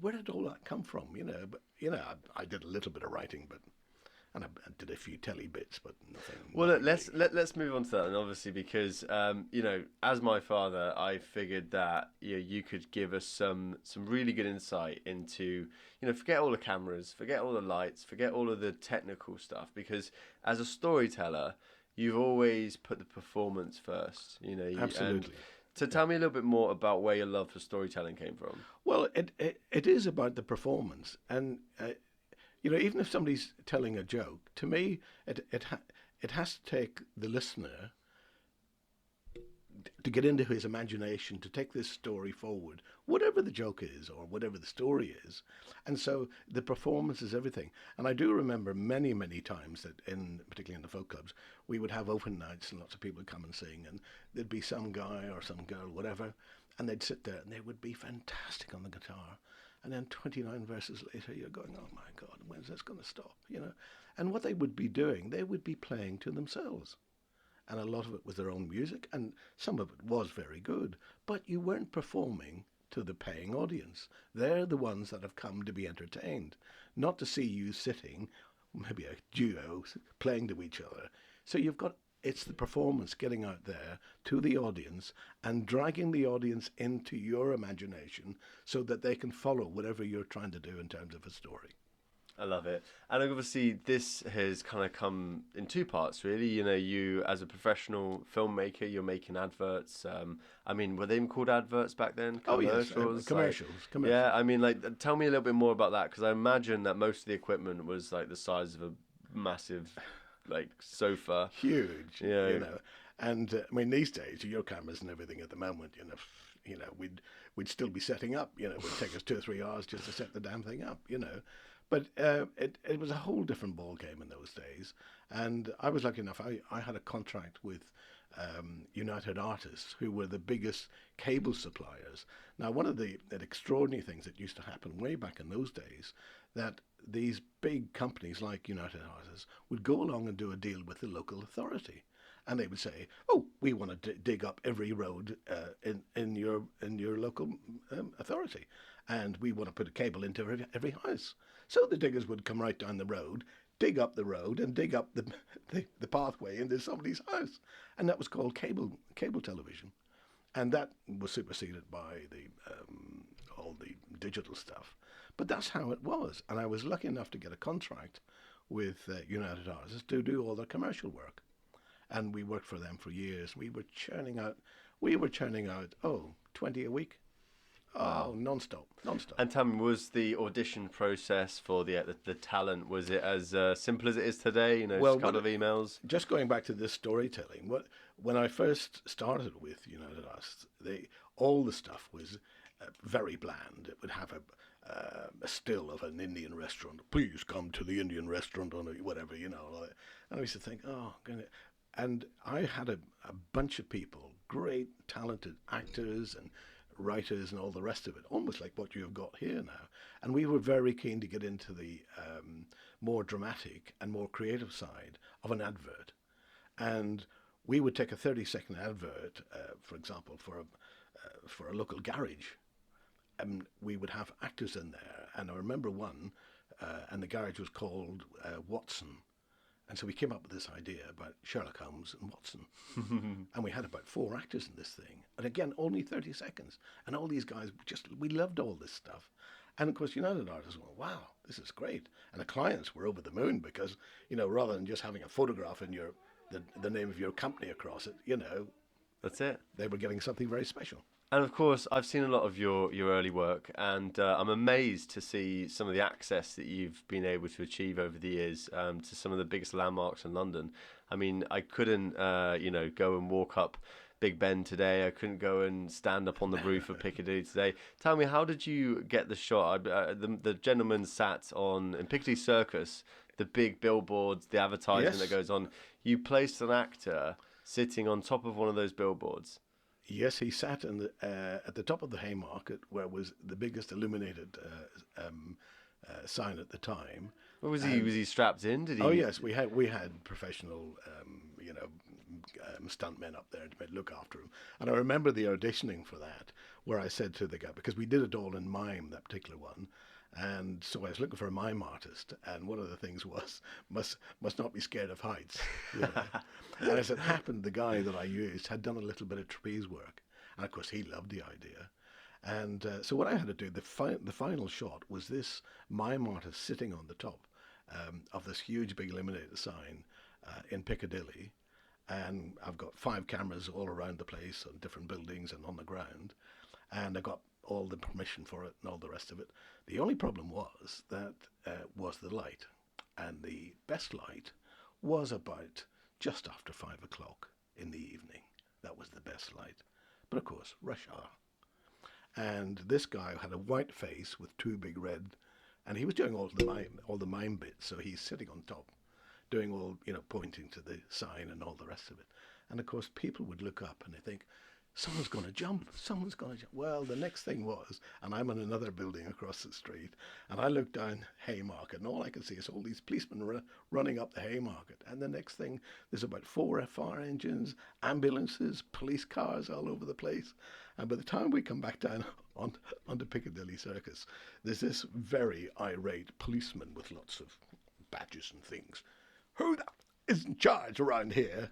where did all that come from? But I did a little bit of writing, I did a few telly bits, but nothing. Well, look, Nothing really. let's move on to that, and obviously because as my father, I figured that you could give us some really good insight into forget all the cameras, forget all the lights, forget all of the technical stuff, because as a storyteller, you've always put the performance first, and Absolutely. to Yeah. tell me a little bit more about where your love for storytelling came from. Well, it is about the performance, and even if somebody's telling a joke, to me, it has to take the listener to get into his imagination to take this story forward, whatever the joke is or whatever the story is. And so the performance is everything. And I do remember many, many times that particularly in the folk clubs, we would have open nights and lots of people would come and sing, and there'd be some guy or some girl, whatever, and they'd sit there and they would be fantastic on the guitar. And then 29 verses later, you're going, oh my God, when's this going to stop? And what they would be doing, they would be playing to themselves, and a lot of it was their own music, and some of it was very good. But you weren't performing to the paying audience. They're the ones that have come to be entertained, not to see you sitting, maybe a duo, playing to each other. So it's the performance getting out there to the audience and dragging the audience into your imagination so that they can follow whatever you're trying to do in terms of a story. I love it. And obviously, this has kind of come in two parts, really. You as a professional filmmaker, you're making adverts. I mean, were they even called adverts back then? Oh yes, Commercials? commercials, Yeah, commercials. I mean, tell me a little bit more about that, because I imagine that most of the equipment was like the size of a massive, sofa. Huge, Yeah, And I mean, these days, your cameras and everything at the moment, we'd still be setting up. It would take us 2 or 3 hours just to set the damn thing up. But it was a whole different ball game in those days. And I was lucky enough. I had a contract with United Artists, who were the biggest cable suppliers. Now, one of the extraordinary things that used to happen way back in those days, that these big companies like United Artists would go along and do a deal with the local authority, and they would say, "Oh, we want to dig up every road in your local authority, and we want to put a cable into every house." So the diggers would come right down the road, dig up the road, and dig up the pathway into somebody's house, and that was called cable television. And that was superseded by the all the digital stuff. But that's how it was. And I was lucky enough to get a contract with United Artists to do all their commercial work. And we worked for them for years. We were churning out 20 a week. Oh, wow. non-stop, non-stop. And tell me, was the audition process for the talent, was it as simple as it is today? Just Well, a couple of emails. just going back to this storytelling, when I first started with United Artists, all the stuff was very bland. It would have a still of an Indian restaurant. Please come to the Indian restaurant on whatever, And I used to think, oh, and I had a bunch of people, great, talented actors and writers and all the rest of it, almost like what you have got here now. And we were very keen to get into the more dramatic and more creative side of an advert. And we would take a 30-second advert, for example, for a local garage, and we would have actors in there. And I remember one, and the garage was called Watson. And so we came up with this idea about Sherlock Holmes and Watson. And we had about 4 actors in this thing. And again, only 30 seconds. And all these guys, we loved all this stuff. And of course, United Artists went, wow, this is great. And the clients were over the moon because, rather than just having a photograph and the name of your company across it, That's it. they were getting something very special. And of course, I've seen a lot of your early work, and I'm amazed to see some of the access that you've been able to achieve over the years to some of the biggest landmarks in London. I mean, I couldn't, go and walk up Big Ben today. I couldn't go and stand up on the roof of Piccadilly today. Tell me, how did you get the shot? The gentleman sat in Piccadilly Circus, the big billboards, the advertisement that Yes. goes on. You placed an actor sitting on top of one of those billboards. Yes, he sat at the top of the Haymarket, where was the biggest illuminated sign at the time. What was he? And Was he strapped in? Did oh he? yes, we had professional, stuntmen up there to look after him. And I remember the auditioning for that, where I said to the guy, because we did it all in mime, that particular one, and so I was looking for a mime artist, and one of the things was must not be scared of heights. You know? And as it happened, the guy that I used had done a little bit of trapeze work, and of course he loved the idea. And so what I had to do, the final shot was this mime artist sitting on the top of this huge big illuminated sign in Piccadilly, and I've got 5 cameras all around the place on different buildings and on the ground, and I got all the permission for it and all the rest of it. The only problem was that was the light, and the best light was about just after 5 o'clock in the evening. That was the best light, but of course rush hour. And this guy had a white face with 2 big red, and he was doing all the mime bits. So he's sitting on top, doing all, pointing to the sign and all the rest of it. And of course, people would look up and they think, someone's going to jump, someone's going to jump. Well, the next thing was, and I'm in another building across the street, and I look down Haymarket, and all I can see is all these policemen running up the Haymarket. And the next thing, there's about 4 fire engines, ambulances, police cars all over the place. And by the time we come back down onto Piccadilly Circus, there's this very irate policeman with lots of badges and things. Who is in charge around here?